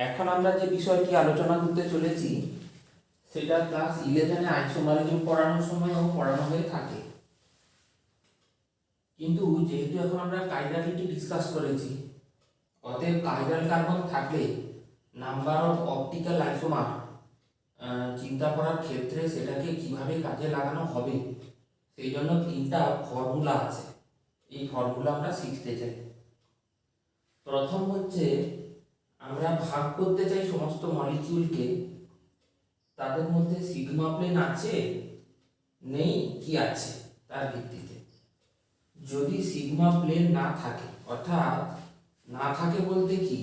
এখন আমরা যে বিষয়টি আলোচনা করতে চলেছি সেটা ক্লাস 11-এ আইসোমারিজম পড়ানোর সময়ও পড়ানো হয়ে থাকে, কিন্তু যেহেতু এখন আমরা কাইরালিটি ডিসকাস করেছি, অতএব কাইরাল কার্বন থাকলে নাম্বার অফ অপটিক্যাল আইসোমার চিন্তা করার ক্ষেত্রে সেটাকে কিভাবে কাজে লাগানো হবে সেই জন্য 3টা ফর্মুলা আছে। এই ফর্মুলা আমরা শিখতে চাই। প্রথম হচ্ছে আমরা ভাগ করতে চাই সমস্ত মলিকিউলকে, তাদের মধ্যে সিগমা প্লেন আছে নেই কি আছে তার ভিত্তিতে। যদি সিগমা প্লেন না থাকে, অর্থাৎ না থাকে বলতে কি,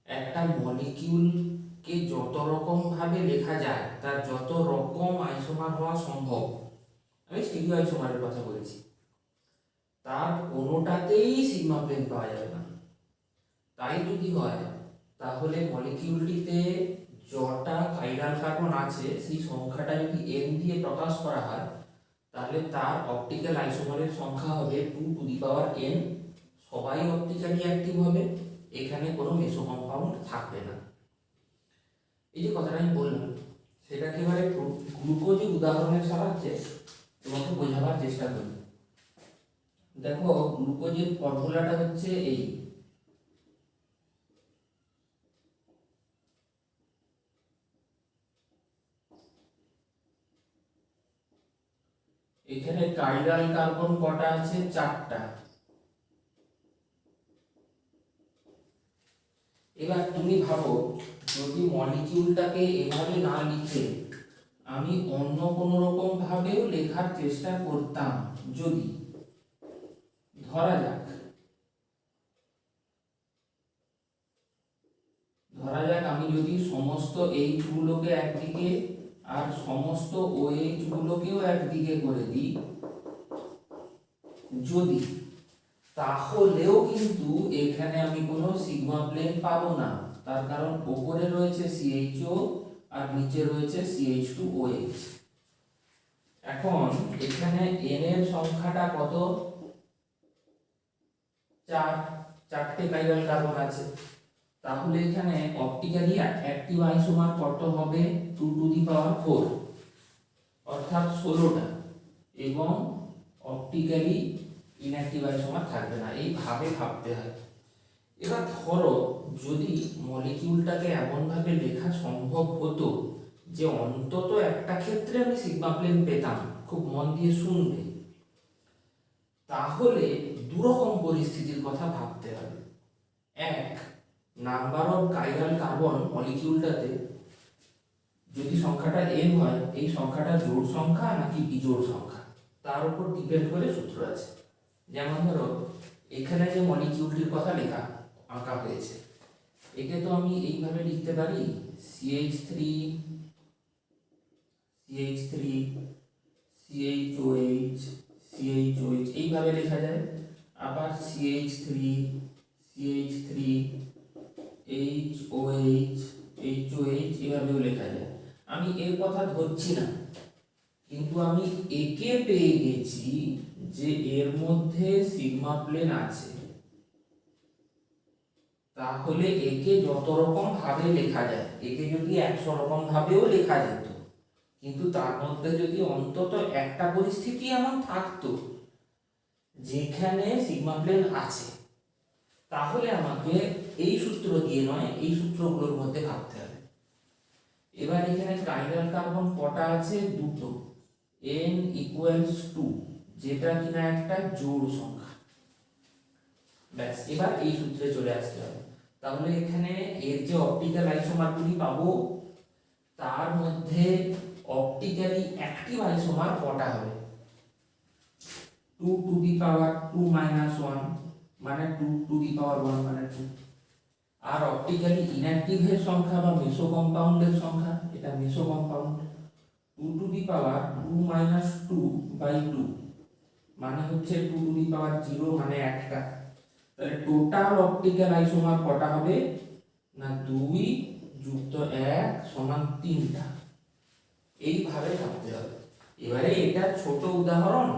একটা মলিকিউলকে যত রকম ভাবে লেখা যায়, তার যত রকম আইসোমার হওয়া সম্ভব, আমি স্টিরিও আইসোমারের কথা বলেছি, তার কোনোটাতেই সিগমা প্লেন পাওয়া যাবে না। তাই যদি হয় তাহলে মলিকিউলটিতে যটা কাইরাল কার্বন আছে সেই সংখ্যাটা যদি n দিয়ে প্রকাশ করা হয়, তাহলে তার অপটিক্যাল আইসোমারের সংখ্যা হবে 2n। সবাই অপটিক্যালি অ্যাক্টিভ হবে, এখানে কোনো মেসো কম্পাউন্ড থাকবে না। এই যে কথাটা আমি বললাম সেটাকে এবারে গ্লুকোজের উদাহরণের সাহায্যে তোমাকে বোঝাবার চেষ্টা করি। দেখো, গ্লুকোজের ফর্মুলাটা হচ্ছে এই, এখানে কাইরাল কার্বন কটা আছে? 4টা। এবার তুমি ভাবো, যদি মলিকিউলটাকে এভাবে না লিখে আমি অন্য কোনো রকম ভাবেও লেখার চেষ্টা করতাম, যদি ধরা যাক আমি যদি সমস্ত এইচ গুলোকে একদিকে আর সমস্ত OH গুলোকেও একদিকে করে দিই, যদি, তাহলেও কিন্তু এখানে আমি কোনো সিগমা প্লেন পাবো না। তার কারণ উপরে রয়েছে CHO আর নিচে রয়েছে CH2OH। এখন এখানে n এর সংখ্যাটা কত? 4টে কাইরাল কার্বন আছে, তাহলে এখানে অপটিক্যালি অ্যাক্টিভ আইসোমার কত হবে? 2^4, অর্থাৎ 16টা, এবং অপটিক্যালি ইনঅ্যাক্টিভ আইসোমার থাকবে না। এইভাবে ভাবতে হয়। এবার ধরো যদি মলিকিউলটাকে এমনভাবে লেখা সম্ভব হতো যে অন্তত একটা ক্ষেত্রে আমি সিগমা প্লেন পেতাম, খুব মন দিয়ে শুনবে, তাহলে দুরকম পরিস্থিতির কথা ভাবতে হবে। এক, নাম্বার অফ কাইরাল কার্বন মলিকিউলটাতে যদি সংখ্যাটা n হয়, এই সংখ্যাটা জোড় সংখ্যা নাকি বিজোড় সংখ্যা তার উপর ডিপেন্ড করে সূত্র আছে। যেমন ধরো এখানে যে মলিকিউলটির কথা লেখা আঁকা হয়েছে, একে তো আমি এইভাবে লিখতে পারি, CH3 CHOH CHOH, এইভাবে লেখা যায়। আবার CH3 HOH এভাবেও লেখা যায়। আমি এর কথা ধরছি না, কিন্তু আমি একে পেয়ে গেছি যে এর মধ্যে সিগমা প্লেন আছে, তাহলে একে যত রকম ভাবে লেখা যায়, একে যদি 100 রকম ভাবেও লেখা যেত, কিন্তু তার মধ্যে যদি অন্তত একটা পরিস্থিতি এমন থাকতো যেখানে সিগমা প্লেন আছে, তাহলে আমাকে এই সূত্র দিয়ে নয়, এই সূত্রগুলোর মধ্যে ভাবতে হবে। এবার এখানে কাইরাল কার্বন কটা আছে? 2টো, n = 2, যেটা কিনা একটা জোড় সংখ্যা। ব্যাস, এবার এই সূত্রে চলে আসতে হবে। তাহলে এখানে এর যে অপটিক্যাল আইসোমারগুলি পাবো, তার মধ্যে অপটিক্যালি অ্যাক্টিভ আইসোমার কটা হবে? 2^2 - 1, মানে 2^1 মানে 2। আর অপটিক্যালি ইনঅ্যাক্টিভের সংখ্যা বা মেসো কম্পাউন্ডের সংখ্যা, এটা মেসো কম্পাউন্ড, 2^2 - 2/2, মানে হচ্ছে 2^0 মানে একটা। তাহলে টোটাল অপটিক্যাল আইসোমার কটা হবে? না 2 + 1 = 3টা। এইভাবে ভাবতে হবে। এবারে এটা ছোট উদাহরণ,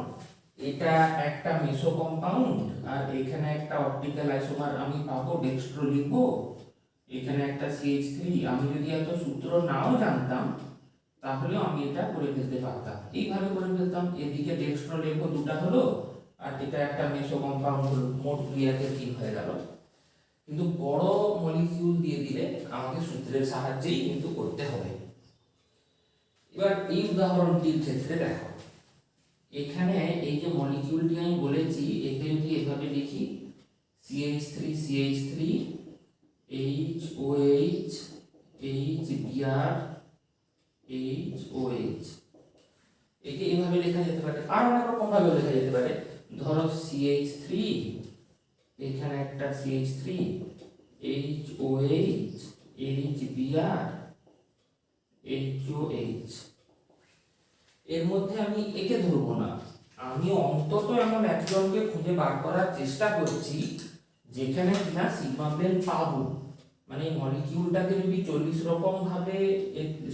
এটা একটা মেসো কম্পাউন্ড আর এখানে একটা অপটিক্যাল আইসোমার আমি পাবো, ডেক্সট্রো লিখবো, এখানে একটা একটা CH3, আমি যদি এত সূত্র নাও জানতাম তাহলেও আমি এটা করে ফেলতে পারতাম, এইভাবে করে ফেলতাম। এদিকে ডেক্সট্রো লেখো দুটা হলো, আর এটা একটা মেসো কম্পাউন্ড হলো, মোট 2 3 হয়ে গেল। কিন্তু বড় মলিকিউল দিয়ে দিলে আমাকে সূত্রের সাহায্যেই কিন্তু করতে হবে। এবার এই উদাহরণটির ক্ষেত্রে দেখো, এখানে এই যে মলিকিউলটি আমি বলেছি, একে যদি এভাবে লিখি CH3 CH3 HOH HBr HOH, একে এভাবে লেখা যেতে পারে, আর অনেক রকম ভাবে লেখা যেতে পারে। ধরো CH3, এখানে একটা CH3 HOH HBr HOH, এর মধ্যে আমি একে ধরবো না, আমি অন্তত এমন একজনকে খুঁজে বার করার চেষ্টা করছি যেখানে কিনা সিগমা প্লেন পাবো। মানে মলিকিউলটাকে যদি 40 রকম ভাবে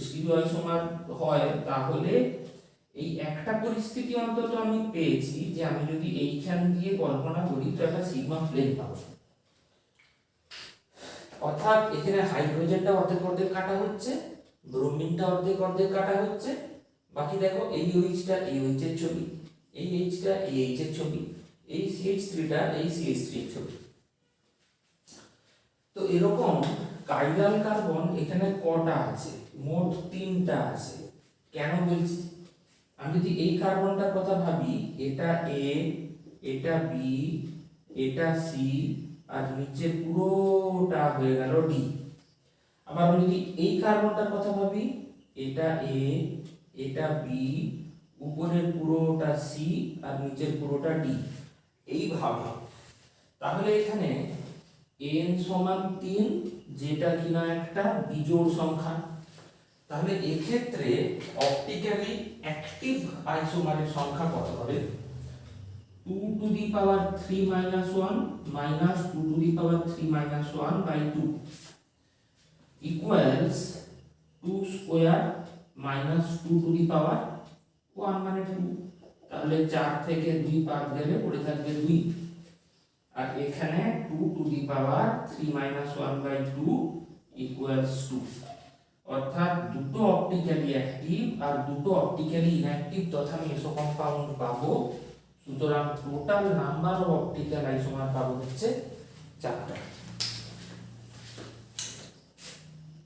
স্টিরিওআইসোমার হয়, তাহলে এই একটা পরিস্থিতি অন্তত আমি পেয়েছি যে আমি যদি এইখান দিয়ে কল্পনা করি তো একটা সিগমা প্লেন পাবো। অর্থাৎ এখানে হাইড্রোজেনটা অর্ধেক অর্ধেক কাটা হচ্ছে, ব্রোমিনটা অর্ধেক অর্ধেক কাটা হচ্ছে, বাকি দেখো এই OH-টা এই OH এর ছবি, এই H-টা এই H এর ছবি, এই CH3টা এই CH3 এর ছবি। তো এরকম কাইরাল কার্বন এখানে কটা আছে? মোট 3টা আছে। কেন বলছি? আমি যদি এই কার্বনটার কথা ভাবি, এটা A, এটা B, এটা C, আর নিচে পুরোটা হয়ে গেল D। আবার আমি যদি এই কার্বনটার কথা ভাবি, এটা A, এটা B, উপরের পুরোটা C, আর নিচের পুরোটা D, এইভাবে। তাহলে এখানে n সমান 3, যেটা কিনা একটা বিজোড় সংখ্যা। তাহলে এক্ষেত্রে অপটিক্যালি অ্যাক্টিভ আইসোমারের সংখ্যা কত হবে? 2 to the power 3 minus 1 minus 2 to the power 3 minus 1 by 2 equals 2 square minus 2 to the power 1 মানে 2। তাহলে 4 থেকে 2 বাদ গেলে পড়ে থাকবে 2, আর এখানে 2 to the power 3 minus 1 by 2 equals 2। অর্থাৎ দুটো অপটিক্যালি অ্যাক্টিভ আর দুটো অপটিক্যালি ইনঅ্যাক্টিভ তথা মেসো কম্পাউন্ড পাবো। সুতরাং total number of optical isomer পাবো হচ্ছে 4টা।